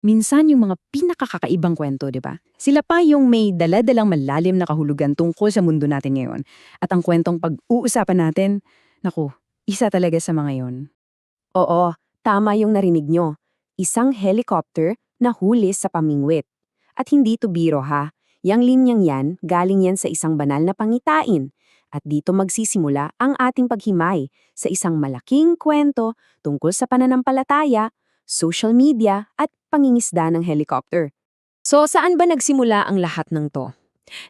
Minsan yung mga pinakakakaibang kwento, di ba? Sila pa yung may dala-dalang malalim na kahulugan tungkol sa mundo natin ngayon. At ang kwentong pag-uusapan natin, naku, isa talaga sa mga yon. Oo, tama yung narinig nyo. Isang helicopter na huli sa pamingwit. At hindi to biro ha. Yang linyang yan, galing yan sa isang banal na pangitain. At dito magsisimula ang ating paghimay sa isang malaking kwento tungkol sa pananampalataya, social media at pangingisda ng helicopter. So saan ba nagsimula ang lahat ng to?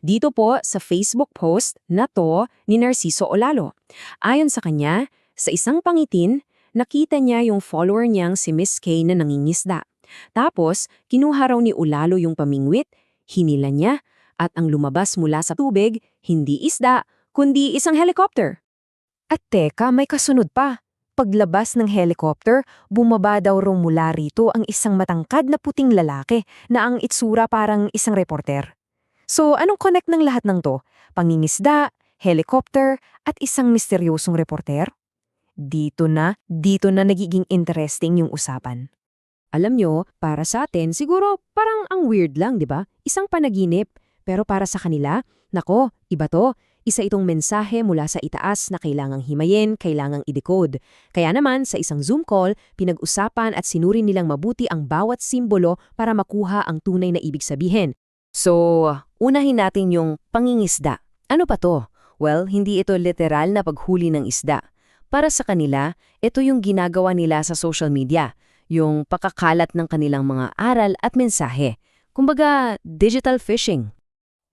Dito po sa Facebook post na to ni Narciso Olalo. Ayon sa kanya, sa isang pangitin, nakita niya yung follower niyang si Miss K na nangingisda. Tapos, kinuha raw ni Olalo yung pamingwit, hinila niya, at ang lumabas mula sa tubig, hindi isda, kundi isang helicopter. At teka, may kasunod pa. Paglabas ng helicopter, bumaba daw raw mula rito ang isang matangkad na puting lalaki na ang itsura parang isang reporter. So, anong connect ng lahat ng to? Pangingisda, helicopter, at isang misteryosong reporter? Dito na nagiging interesting yung usapan. Alam nyo, para sa atin, siguro parang ang weird lang, di ba? Isang panaginip. Pero para sa kanila, nako, iba to. Isa itong mensahe mula sa itaas na kailangang himayin, kailangang i-decode. Kaya naman, sa isang Zoom call, pinag-usapan at sinuri nilang mabuti ang bawat simbolo para makuha ang tunay na ibig sabihin. So, unahin natin yung pangingisda. Ano pa to? Well, hindi ito literal na paghuli ng isda. Para sa kanila, ito yung ginagawa nila sa social media, yung pakakalat ng kanilang mga aral at mensahe. Kumbaga, digital fishing.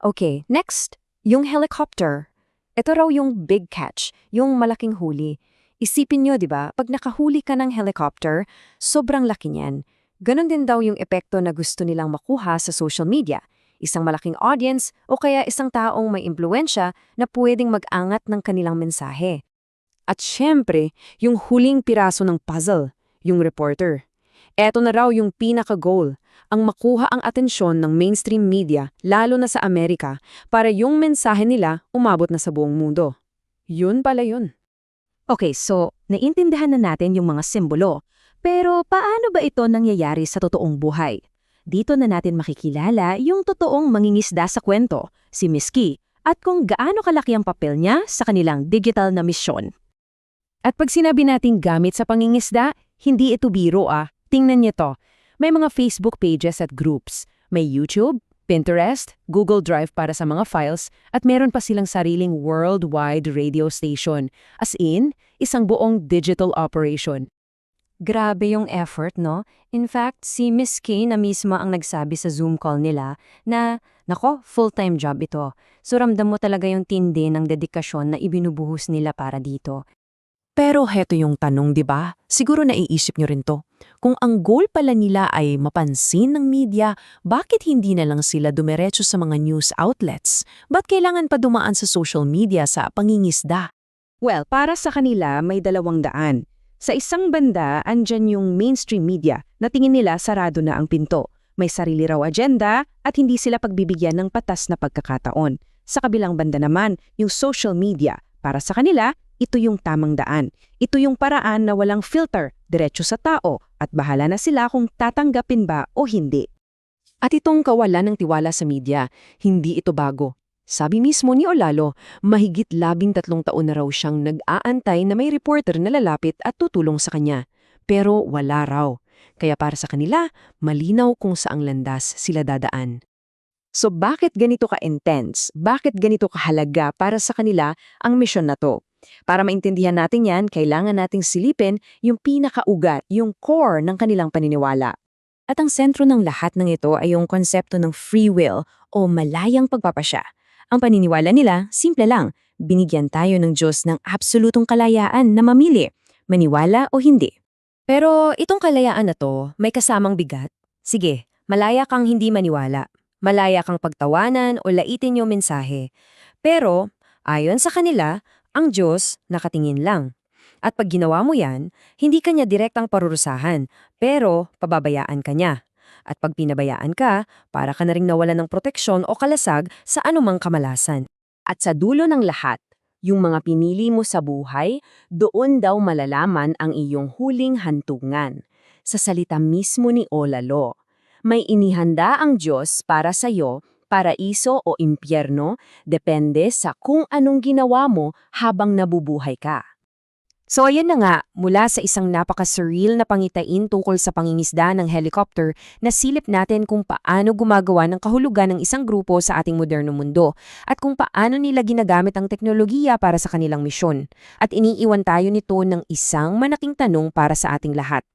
Okay, next, yung helicopter. Ito raw yung big catch, yung malaking huli. Isipin nyo, di ba, pag nakahuli ka ng helicopter, sobrang laki niyan. Ganon din daw yung epekto na gusto nilang makuha sa social media. Isang malaking audience o kaya isang taong may impluensya na pwedeng mag-angat ng kanilang mensahe. At syempre, yung huling piraso ng puzzle, yung reporter. Eto na raw yung pinaka-goal, ang makuha ang atensyon ng mainstream media, lalo na sa Amerika, para yung mensahe nila umabot na sa buong mundo. Yun pala yun. Okay, so, naintindihan na natin yung mga simbolo. Pero paano ba ito nangyayari sa totoong buhay? Dito na natin makikilala yung totoong mangingisda sa kwento, si Miss Key, at kung gaano kalaki ang papel niya sa kanilang digital na misyon. At pag sinabi nating gamit sa pangingisda, hindi ito biro Tingnan niyo to. May mga Facebook pages at groups. May YouTube, Pinterest, Google Drive para sa mga files, at meron pa silang sariling worldwide radio station. As in, isang buong digital operation. Grabe yung effort, no? In fact, si Miss K na mismo ang nagsabi sa Zoom call nila na, nako, full-time job ito. So ramdam mo talaga yung tindi ng dedikasyon na ibinubuhos nila para dito. Pero heto yung tanong, di ba? Siguro naiisip nyo rin to. Kung ang goal pala nila ay mapansin ng media, bakit hindi na lang sila dumiretso sa mga news outlets? Ba't kailangan pa dumaan sa social media sa pangingisda? Well, para sa kanila may dalawang daan. Sa isang banda, andyan yung mainstream media na tingin nila sarado na ang pinto. May sarili raw agenda at hindi sila pagbibigyan ng patas na pagkakataon. Sa kabilang banda naman, yung social media. Para sa kanila, ito yung tamang daan. Ito yung paraan na walang filter, diretso sa tao, at bahala na sila kung tatanggapin ba o hindi. At itong kawalan ng tiwala sa media, hindi ito bago. Sabi mismo ni Olalo, mahigit 13 taon na raw siyang nag-aantay na may reporter na lalapit at tutulong sa kanya. Pero wala raw. Kaya para sa kanila, malinaw kung saang landas sila dadaan. So bakit ganito ka-intense? Bakit ganito kahalaga para sa kanila ang misyon na to? Para maintindihan natin yan, kailangan nating silipin yung pinakaugat, yung core ng kanilang paniniwala. At ang sentro ng lahat ng ito ay yung konsepto ng free will o malayang pagpapasya. Ang paniniwala nila, simple lang, binigyan tayo ng Diyos ng absolutong kalayaan na mamili, maniwala o hindi. Pero itong kalayaan na to, may kasamang bigat. Sige, malaya kang hindi maniwala. Malaya kang pagtawanan o laitin yung mensahe. Pero, ayon sa kanila, ang Diyos nakatingin lang. At pag ginawa mo yan, hindi ka niya direktang parurusahan, pero pababayaan ka niya. At pag pinabayaan ka, para ka na ring nawalan ng proteksyon o kalasag sa anumang kamalasan. At sa dulo ng lahat, yung mga pinili mo sa buhay, doon daw malalaman ang iyong huling hantungan. Sa salita mismo ni Olalo, May inihanda ang Diyos para sa'yo, paraiso o impyerno, depende sa kung anong ginawa mo habang nabubuhay ka. So ayan na nga, mula sa isang napaka-surreal na pangitain tungkol sa pangingisda ng helicopter, nasilip natin kung paano gumagawa ng kahulugan ng isang grupo sa ating modernong mundo at kung paano nila ginagamit ang teknolohiya para sa kanilang misyon. At iniiwan tayo nito ng isang malaking tanong para sa ating lahat.